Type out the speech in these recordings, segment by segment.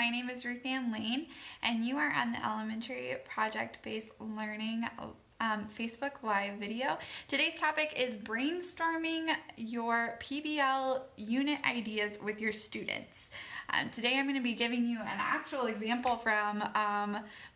my name is Ruth Ann Lane, and you are on the Elementary Project-Based Learning Facebook Live video. Today's topic is brainstorming your PBL unit ideas with your students. Today I'm going to be giving you an actual example from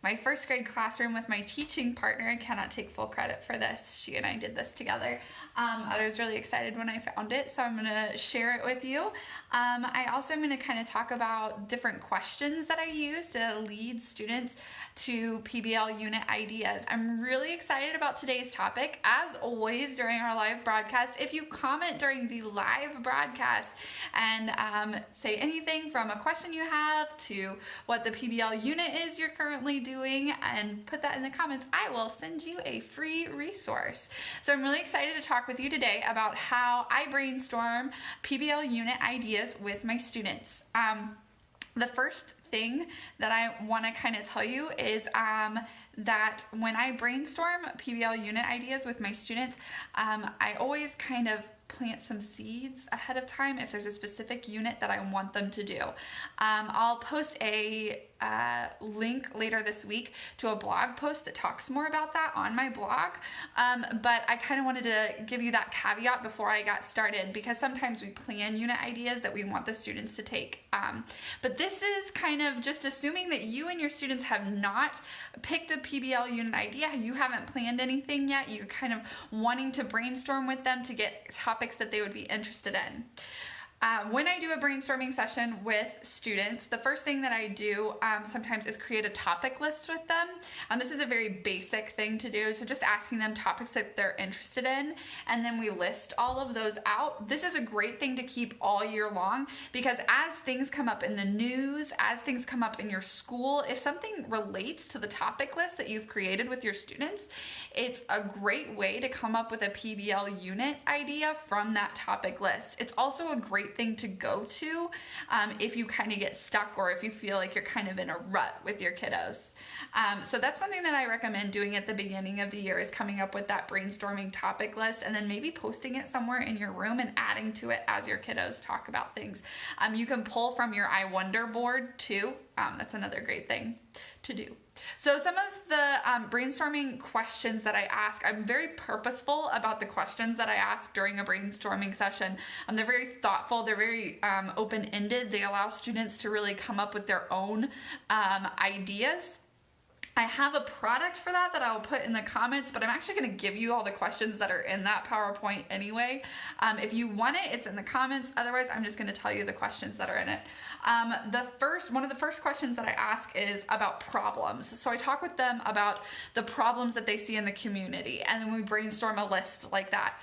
my first grade classroom with my teaching partner. I cannot take full credit for this. She and I did this together. I was really excited when I found it, so I'm going to share it with you. I also am going to kind of talk about different questions that I use to lead students to PBL unit ideas. I'm really excited about today's topic. As always during our live broadcast, if you comment during the live broadcast and say anything from a question you have to what the PBL unit is you're currently doing and put that in the comments, I will send you a free resource. So I'm really excited to talk with you today about how I brainstorm PBL unit ideas with my students. The first thing that I want to kind of tell you is that when I brainstorm PBL unit ideas with my students, I always kind of plant some seeds ahead of time if there's a specific unit that I want them to do. I'll post a link later this week to a blog post that talks more about that on my blog, but I kind of wanted to give you that caveat before I got started, because sometimes we plan unit ideas that we want the students to take, but this is kind of just assuming that you and your students have not picked a PBL unit idea, you haven't planned anything yet, you're kind of wanting to brainstorm with them to get topics that they would be interested in. When I do a brainstorming session with students, the first thing that I do sometimes is create a topic list with them. This is a very basic thing to do, so just asking them topics that they're interested in, and then we list all of those out. This is a great thing to keep all year long, because as things come up in the news, as things come up in your school, if something relates to the topic list that you've created with your students, it's a great way to come up with a PBL unit idea from that topic list. It's also a great thing to go to if you kind of get stuck or if you feel like you're kind of in a rut with your kiddos. So that's something that I recommend doing at the beginning of the year, is coming up with that brainstorming topic list and then maybe posting it somewhere in your room and adding to it as your kiddos talk about things. You can pull from your I Wonder board too. That's another great thing to do. So some of the brainstorming questions that I ask, I'm very purposeful about the questions that I ask during a brainstorming session. They're very thoughtful, they're very open-ended. They allow students to really come up with their own ideas. I have a product for that I'll put in the comments, but I'm actually going to give you all the questions that are in that PowerPoint anyway. If you want it, it's in the comments. Otherwise, I'm just going to tell you the questions that are in it. One of the first questions that I ask is about problems. So I talk with them about the problems that they see in the community, and then we brainstorm a list like that.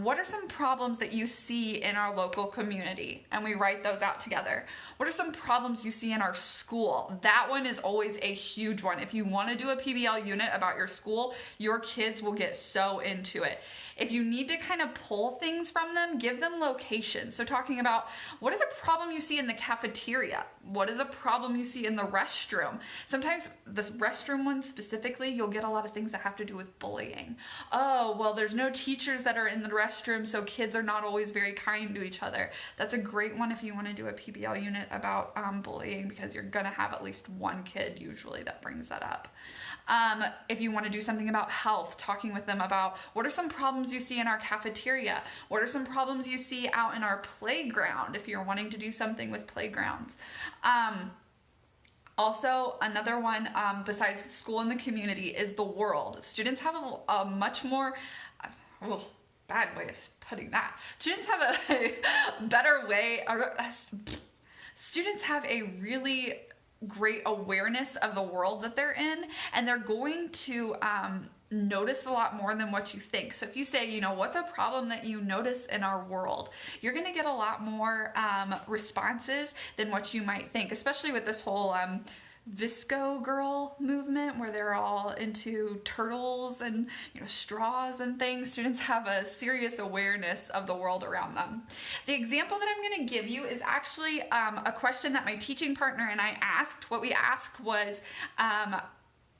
What are some problems that you see in our local community? And we write those out together. What are some problems you see in our school? That one is always a huge one. If you want to do a PBL unit about your school, your kids will get so into it. If you need to kind of pull things from them, give them locations. So talking about, what is a problem you see in the cafeteria? What is a problem you see in the restroom? Sometimes this restroom one specifically, you'll get a lot of things that have to do with bullying. Oh, well, there's no teachers that are in the restroom, so kids are not always very kind to each other. That's a great one if you want to do a PBL unit about bullying, because you're going to have at least one kid usually that brings that up. If you want to do something about health, talking with them about what are some problems you see in our cafeteria? What are some problems you see out in our playground if you're wanting to do something with playgrounds? Also, another one besides school and the community is the world. Students have a much more, bad way of putting that. Students have a better way, students have a really great awareness of the world that they're in, and they're going to notice a lot more than what you think. So if you say, what's a problem that you notice in our world, you're going to get a lot more responses than what you might think, especially with this whole Visco girl movement where they're all into turtles and straws and things. Students have a serious awareness of the world around them. The example that I'm going to give you is actually a question that my teaching partner and I asked. What we asked was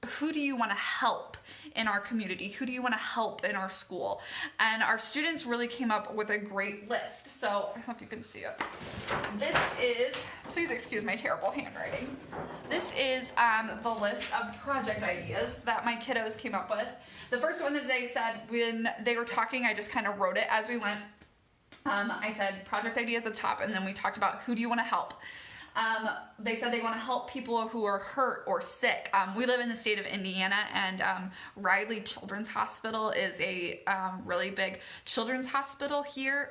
who do you want to help in our community? Who do you want to help in our school? And our students really came up with a great list. So I hope you can see it. This is, please excuse my terrible handwriting. This is the list of project ideas that my kiddos came up with. The first one that they said when they were talking, I just kind of wrote it as we went. I said project ideas at the top, and then we talked about who do you want to help. They said they want to help people who are hurt or sick. We live in the state of Indiana, and Riley Children's Hospital is a really big children's hospital here.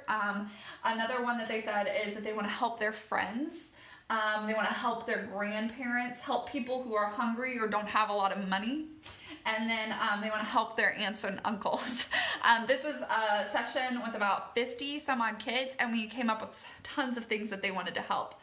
Another one that they said is that they want to help their friends. They want to help their grandparents, help people who are hungry or don't have a lot of money. And then they want to help their aunts and uncles. This was a session with about 50 some odd kids, and we came up with tons of things that they wanted to help.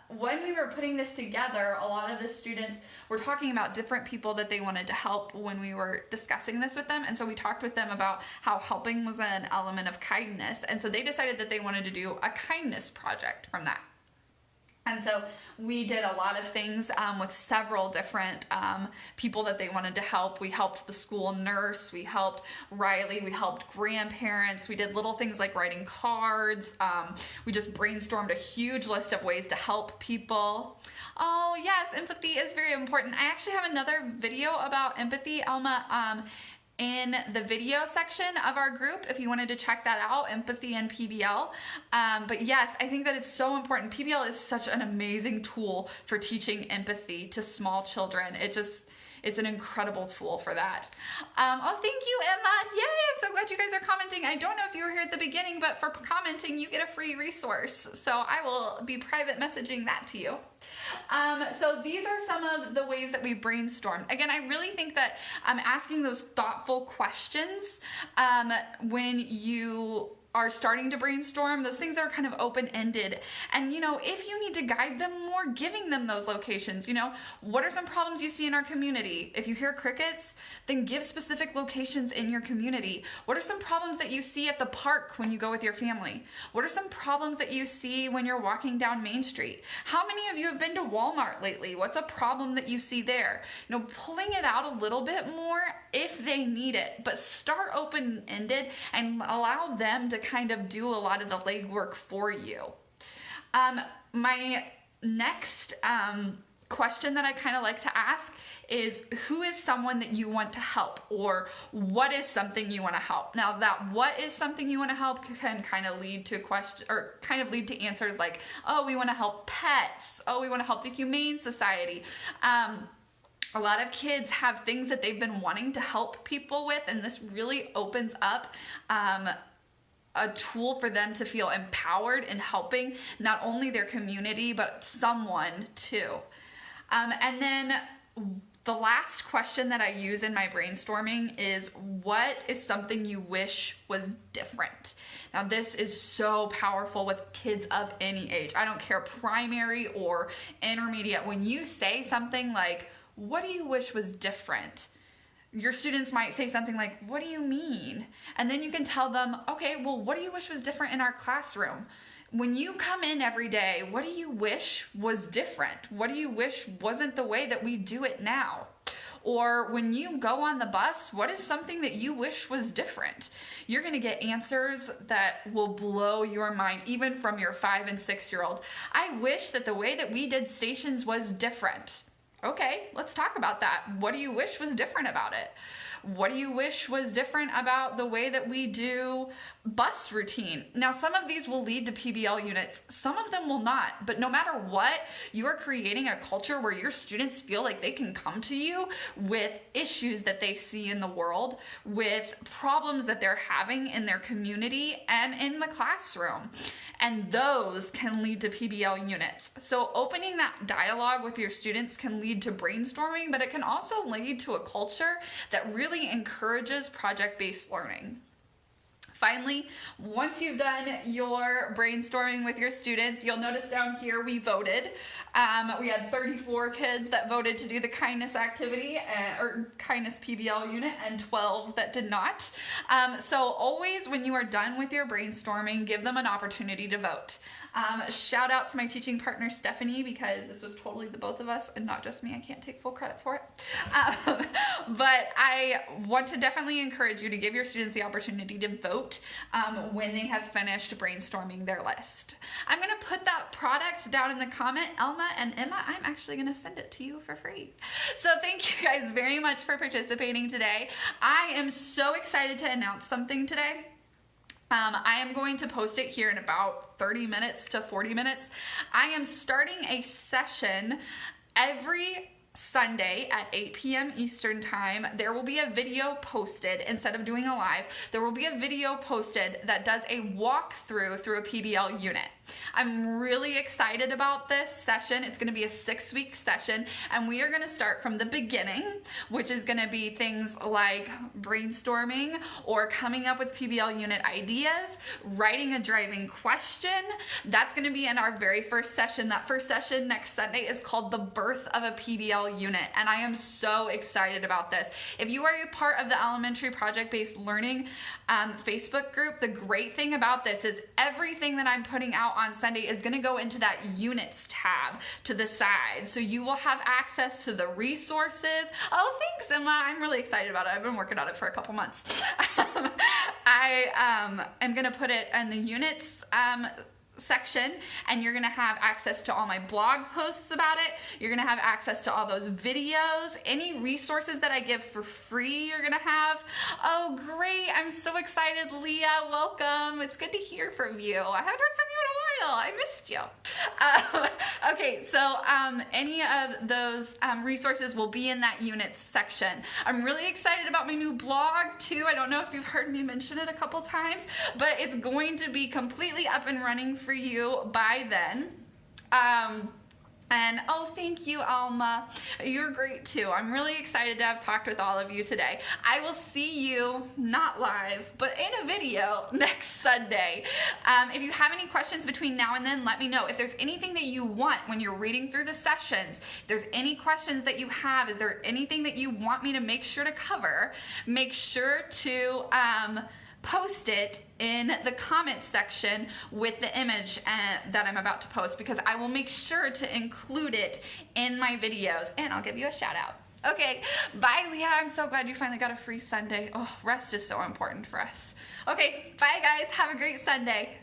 When we were putting this together, a lot of the students were talking about different people that they wanted to help when we were discussing this with them. And so we talked with them about how helping was an element of kindness. And so they decided that they wanted to do a kindness project from that. And so we did a lot of things with several different people that they wanted to help. We helped the school nurse, we helped Riley, we helped grandparents, we did little things like writing cards. We just brainstormed a huge list of ways to help people. Oh yes, empathy is very important. I actually have another video about empathy, Elma, in the video section of our group if you wanted to check that out, empathy and PBL. But yes, I think that it's so important. PBL is such an amazing tool for teaching empathy to small children. It's an incredible tool for that. Oh, thank you, Emma. Yay, I'm so glad you guys are commenting. I don't know if you were here at the beginning, but for commenting, you get a free resource. So I will be private messaging that to you. So these are some of the ways that we brainstorm. Again, I really think that asking those thoughtful questions when you are starting to brainstorm, those things that are kind of open-ended. And, you know, if you need to guide them more, giving them those locations, you know, what are some problems you see in our community? If you hear crickets, then give specific locations in your community. What are some problems that you see at the park when you go with your family? What are some problems that you see when you're walking down Main Street? How many of you have been to Walmart lately? What's a problem that you see there? You know, pulling it out a little bit more if they need it, but start open-ended and allow them to kind of do a lot of the legwork for you. My next question that I kind of like to ask is, who is someone that you want to help, or what is something you want to help? Now that what is something you want to help can kind of lead to lead to answers like, oh, we want to help pets. Oh, we want to help the Humane Society. A lot of kids have things that they've been wanting to help people with, and this really opens up a tool for them to feel empowered in helping not only their community, but someone too. And then the last question that I use in my brainstorming is, what is something you wish was different? Now this is so powerful with kids of any age. I don't care, primary or intermediate. When you say something like, what do you wish was different? Your students might say something like, what do you mean? And then you can tell them, okay, well, what do you wish was different in our classroom? When you come in every day, what do you wish was different? What do you wish wasn't the way that we do it now? Or when you go on the bus, what is something that you wish was different? You're gonna get answers that will blow your mind, even from your 5- and 6-year-olds. I wish that the way that we did stations was different. Okay, let's talk about that. What do you wish was different about it? What do you wish was different about the way that we do bus routine? Now, some of these will lead to PBL units, some of them will not, but no matter what, you are creating a culture where your students feel like they can come to you with issues that they see in the world, with problems that they're having in their community and in the classroom. And those can lead to PBL units. So opening that dialogue with your students can lead to brainstorming, but it can also lead to a culture that really encourages project-based learning. Finally, once you've done your brainstorming with your students, you'll notice down here we voted. We had 34 kids that voted to do the kindness activity or kindness PBL unit, and 12 that did not. So always when you are done with your brainstorming, give them an opportunity to vote. Shout out to my teaching partner, Stephanie, because this was totally the both of us and not just me. I can't take full credit for it. But I want to definitely encourage you to give your students the opportunity to vote when they have finished brainstorming their list. I'm going to put that product down in the comment. Elma and Emma, I'm actually going to send it to you for free. So thank you guys very much for participating today. I am so excited to announce something today. I am going to post it here in about 30 minutes to 40 minutes. I am starting a session every Sunday at 8 p.m. Eastern time. There will be a video posted instead of doing a live. There will be a video posted that does a walkthrough through a PBL unit. I'm really excited about this session. It's going to be a 6-week session, and we are going to start from the beginning, which is going to be things like brainstorming or coming up with PBL unit ideas, writing a driving question. That's going to be in our very first session. That first session next Sunday is called The Birth of a PBL Unit, and I am so excited about this. If you are a part of the Elementary Project-Based Learning Facebook group, the great thing about this is everything that I'm putting out on Sunday is going to go into that units tab to the side. So you will have access to the resources. Oh, thanks, Emma. I'm really excited about it. I've been working on it for a couple months. I am going to put it in the units section, and you're going to have access to all my blog posts about it. You're going to have access to all those videos. Any resources that I give for free you're going to have. Oh, great. I'm so excited, Leah. Welcome. It's good to hear from you. I haven't heard from you in a while. I missed you. Okay, so any of those resources will be in that units section. I'm really excited about my new blog too. I don't know if you've heard me mention it a couple times, but it's going to be completely up and running for you by then. And oh, thank you, Alma. You're great too. I'm really excited to have talked with all of you today. I will see you, not live, but in a video next Sunday. If you have any questions between now and then, let me know. If there's anything that you want when you're reading through the sessions, if there's any questions that you have, is there anything that you want me to make sure to cover, make sure to post it in the comments section with the image that I'm about to post, because I will make sure to include it in my videos, and I'll give you a shout out. Okay, bye, Leah. I'm so glad you finally got a free Sunday. Oh, rest is so important for us. Okay, bye guys. Have a great Sunday.